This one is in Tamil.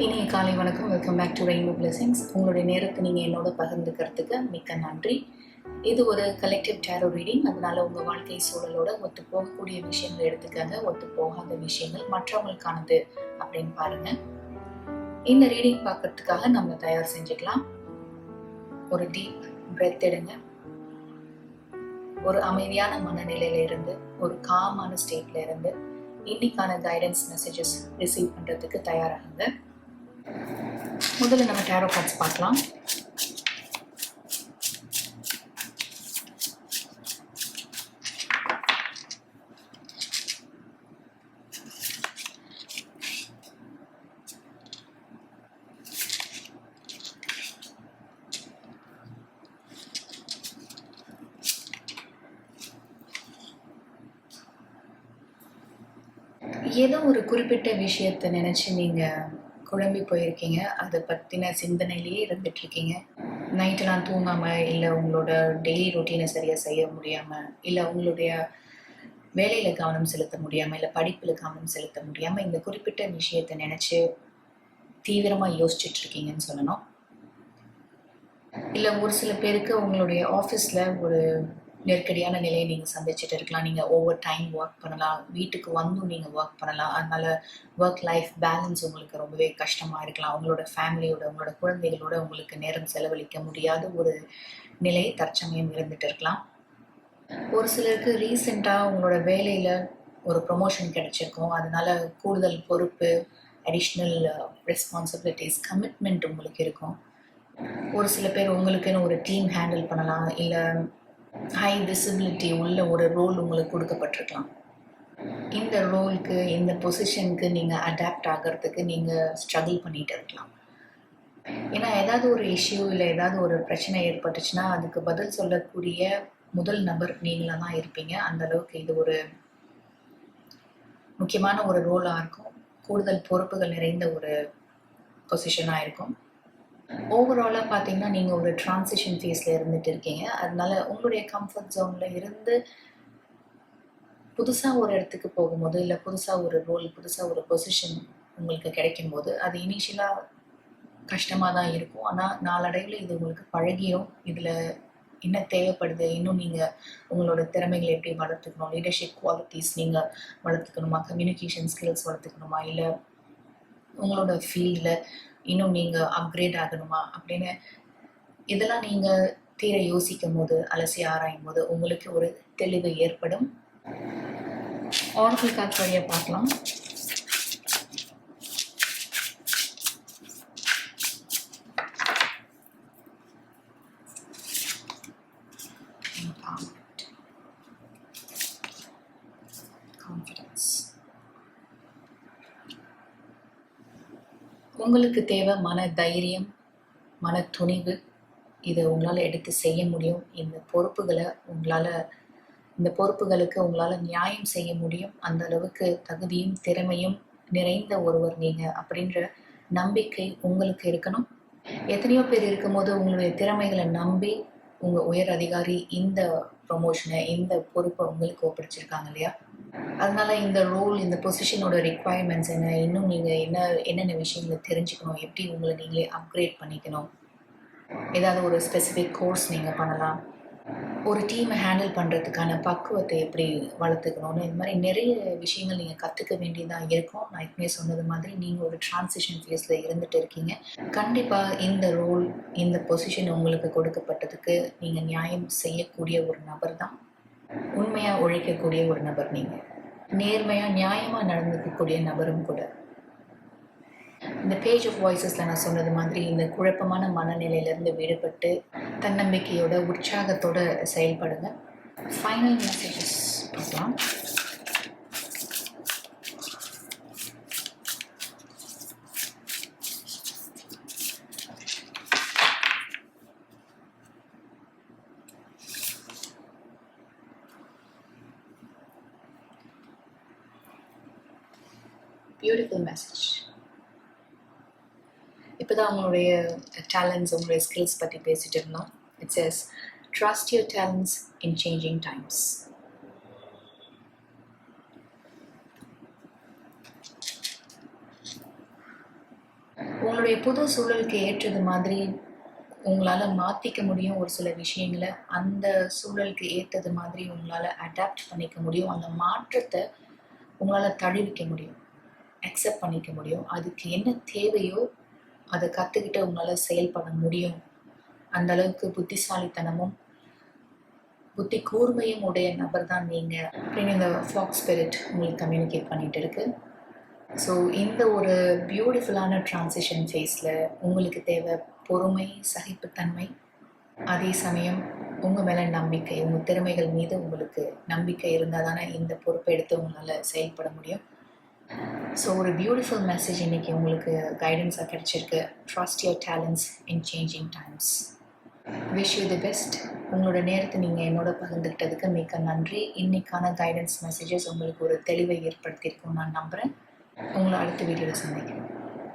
இனிய காலை வணக்கம். Welcome back to Rainbow Blessings. உங்களுடைய நேரத்தை நீங்கள் என்னோட பகிர்ந்துக்கிறதுக்கு மிக்க நன்றி. இது ஒரு கலெக்டிவ் டேரோ ரீடிங். அதனால உங்கள் வாழ்க்கை சூழலோட ஒத்து போகக்கூடிய விஷயங்கள் எடுத்துக்கங்க, ஒத்து போகாத விஷயங்கள் மற்றவங்களுக்கானது அப்படின்னு பாருங்க. இந்த ரீடிங் பார்க்கறதுக்காக நம்ம தயார் செஞ்சுக்கலாம். ஒரு டீப் பிரெத் எடுங்க. ஒரு அமைதியான மனநிலையில இருந்து, ஒரு காமான ஸ்டேட்ல இருந்து இன்னைக்கான கைடன்ஸ் மெசேஜஸ் ரிசீவ் பண்றதுக்கு தயாராகுங்க. முதல்ல நம்ம டேரோ கார்ட்ஸ் பார்க்கலாம். ஏதோ ஒரு குறிப்பிட்ட விஷயத்தை நினச்சி நீங்கள் குழம்பி போயிருக்கீங்க. அதை பற்றின சிந்தனையிலேயே இருந்துகிட்ருக்கீங்க. நைட்டெல்லாம் தூங்காமல், இல்லை உங்களோட டெய்லி ரொட்டீனை சரியாக செய்ய முடியாமல், இல்லை உங்களுடைய வேலையில் கவனம் செலுத்த முடியாமல், இல்லை படிப்பில் கவனம் செலுத்த முடியாமல் இந்த குறிப்பிட்ட விஷயத்தை நினச்சி தீவிரமாக யோசிச்சுட்ருக்கீங்கன்னு சொல்லணும். இல்லை ஒரு சில பேருக்கு உங்களுடைய ஆஃபீஸில் ஒரு நெருக்கடியான நிலையை நீங்கள் சந்திச்சுட்டு இருக்கலாம். நீங்கள் ஓவர் டைம் ஒர்க் பண்ணலாம், வீட்டுக்கு வந்தும் நீங்கள் ஒர்க் பண்ணலாம். அதனால் ஒர்க் லைஃப் பேலன்ஸ் உங்களுக்கு ரொம்பவே கஷ்டமாக இருக்கலாம். உங்களோட ஃபேமிலியோட, உங்களோட குழந்தைகளோட உங்களுக்கு நேரம் செலவழிக்க முடியாத ஒரு நிலை தற்சமயம் இருந்துகிட்டு இருக்கலாம். ஒரு சிலருக்கு ரீசெண்டாக உங்களோட வேலையில் ஒரு ப்ரொமோஷன் கிடைச்சிருக்கும். அதனால் கூடுதல் பொறுப்பு, அடிஷ்னல் ரெஸ்பான்சிபிலிட்டிஸ், கமிட்மெண்ட் உங்களுக்கு இருக்கும். ஒரு சில பேர் உங்களுக்குன்னு ஒரு டீம் ஹேண்டில் பண்ணலாம், இல்லை ஹை விசிபிலிட்டி உள்ள ஒரு ரோல் உங்களுக்கு கொடுக்கப்பட்டிருக்கலாம். இந்த ரோலுக்கு, இந்த பொசிஷனுக்கு நீங்கள் அடாப்ட் ஆகிறதுக்கு நீங்கள் ஸ்ட்ரகிள் பண்ணிகிட்டு இருக்கலாம். ஏன்னா ஏதாவது ஒரு இஷ்யூ இல்லை ஏதாவது ஒரு பிரச்சனை ஏற்பட்டுச்சுன்னா அதுக்கு பதில் சொல்லக்கூடிய முதல் நபர் நீங்களாக தான் இருப்பீங்க. அந்த அளவுக்கு இது ஒரு முக்கியமான ஒரு ரோலாக இருக்கும். கூடுதல் பொறுப்புகள் நிறைந்த ஒரு பொசிஷனாக இருக்கும். ஓவராலாக பார்த்தீங்கன்னா நீங்கள் ஒரு ட்ரான்சிஷன் ஃபேஸில் இருந்துகிட்டு இருக்கீங்க. அதனால உங்களுடைய கம்ஃபர்ட் ஜோனில் இருந்து புதுசாக ஒரு இடத்துக்கு போகும்போது, இல்லை புதுசாக ஒரு ரோல், புதுசாக ஒரு பொசிஷன் உங்களுக்கு கிடைக்கும்போது அது இனிஷியலாக கஷ்டமாக தான் இருக்கும். ஆனால் நாளடைவில் இது உங்களுக்கு பழகிடும். இதில் என்ன தேவைப்படுது, இன்னும் நீங்கள் உங்களோட திறமைகளை எப்படி வளர்த்துக்கணும், லீடர்ஷிப் குவாலிட்டிஸ் நீங்கள் வளர்த்துக்கணுமா, கம்யூனிகேஷன் ஸ்கில்ஸ் வளர்த்துக்கணுமா, இல்லை உங்களோட ஃபீல்டில் இன்னும் நீங்கள் அப்கிரேட் ஆகணுமா அப்படின்னு இதெல்லாம் நீங்கள் தீர யோசிக்கும் போது, அலசி ஆராயும் போது உங்களுக்கு ஒரு தெளிவு ஏற்படும். ஆரக்கிள் கார்ட்ஸ் வழியாக பார்க்கலாம். உங்களுக்கு தேவை மன தைரியம், மன துணிவு. இதை உங்களால் எடுத்து செய்ய முடியும். இந்த பொறுப்புகளுக்கு உங்களால் நியாயம் செய்ய முடியும். அந்த அளவுக்கு தகுதியும் திறமையும் நிறைந்த ஒருவர் நீங்கள் அப்படின்ற நம்பிக்கை உங்களுக்கு இருக்கணும். எத்தனையோ பேர் இருக்கும்போது உங்களுடைய திறமைகளை நம்பி உங்கள் உயர் அதிகாரி இந்த ப்ரொமோஷனை, இந்த பொறுப்பை உங்களுக்கு ஒப்படைச்சிருக்காங்க இல்லையா? அதனால இந்த ரோல், இந்த பொசிஷனோட ரிக்குவயர்மெண்ட்ஸ் என்ன, இன்னும் நீங்கள் என்னென்ன விஷயங்களை தெரிஞ்சுக்கணும், எப்படி உங்களை நீங்களே அப்கிரேட் பண்ணிக்கணும், ஏதாவது ஒரு ஸ்பெசிஃபிக் கோர்ஸ் நீங்கள் பண்ணலாம், ஒரு டீமை ஹேண்டில் பண்ணுறதுக்கான பக்குவத்தை எப்படி வளர்த்துக்கணும்னு, இந்த மாதிரி நிறைய விஷயங்கள் நீங்கள் கற்றுக்க வேண்டியதாக இருக்கும். நான் எப்பவுமே சொன்னது மாதிரி நீங்கள் ஒரு ட்ரான்சிஷன் ஃபேஸில் இருந்துகிட்டு இருக்கீங்க. கண்டிப்பாக இந்த ரோல், இந்த பொசிஷன் உங்களுக்கு கொடுக்கப்பட்டதுக்கு நீங்கள் நியாயம் செய்யக்கூடிய ஒரு நபர் தான். உண்மையாக உழைக்கக்கூடிய ஒரு நபர் நீங்கள். நேர்மையாக நியாயமாக நடந்துக்கக்கூடிய நபரும் கூட. இந்த பேஜ் ஆஃப் வாய்ஸஸில் நான் சொன்னது மாதிரி இந்த குழப்பமான மனநிலையிலேருந்து விடுபட்டு தன்னம்பிக்கையோட, உற்சாகத்தோட செயல்படுங்க. ஃபைனல் மெசேஜஸ் பார்க்கலாம். Beautiful message. இப்போ தான் உங்களுடைய டேலண்ட்ஸ், உங்களுடைய ஸ்கில்ஸ் பற்றி பேசிகிட்டு இருந்தோம். It chase trust your talents in changing times. உங்களுடைய புது சூழலுக்கு ஏற்றது மாதிரி உங்களால் மாற்றிக்க முடியும். ஒரு சில விஷயங்களை அந்த சூழலுக்கு ஏற்றது மாதிரி உங்களால் அடாப்ட் பண்ணிக்க முடியும். அந்த மாற்றத்தை உங்களால் தழுவிக்க முடியும், அக்செப்ட் பண்ணிக்க முடியும். அதுக்கு என்ன தேவையோ அதை கற்றுக்கிட்டு உங்களால் செயல்பட முடியும். அந்த அளவுக்கு புத்திசாலித்தனமும் புத்தி கூர்மையும் உடைய நபர் தான் நீங்கள் அப்படின்னு இந்த ஃபாக்ஸ் ஸ்பிரிட் உங்களுக்கு கம்யூனிகேட் பண்ணிகிட்டு இருக்கு. ஸோ இந்த ஒரு பியூட்டிஃபுல்லான ட்ரான்சிஷன் ஃபேஸில் உங்களுக்கு தேவை பொறுமை, சகிப்புத்தன்மை, அதே சமயம் உங்கள் மேலே நம்பிக்கை. உங்கள் திறமைகள் மீது உங்களுக்கு நம்பிக்கை இருந்தால் தானே இந்த பொறுப்பை எடுத்து உங்களால் செயல்பட முடியும். ஸோ ஒரு பியூட்டிஃபுல் மெசேஜ் இன்றைக்கி உங்களுக்கு கைடன்ஸாக கிடச்சிருக்கு. Trust your talents in changing times. Wish you the best. உங்களோட நேரத்தை நீங்கள் என்னோட பகிர்ந்துக்கிட்டதுக்கு மிக்க நன்றி. இன்றைக்கான கைடன்ஸ் மெசேஜஸ் உங்களுக்கு ஒரு தெளிவை ஏற்படுத்தியிருக்கும் நான் நம்புகிறேன். உங்களை அடுத்த வீடியோவில் சந்திக்கிறேன்.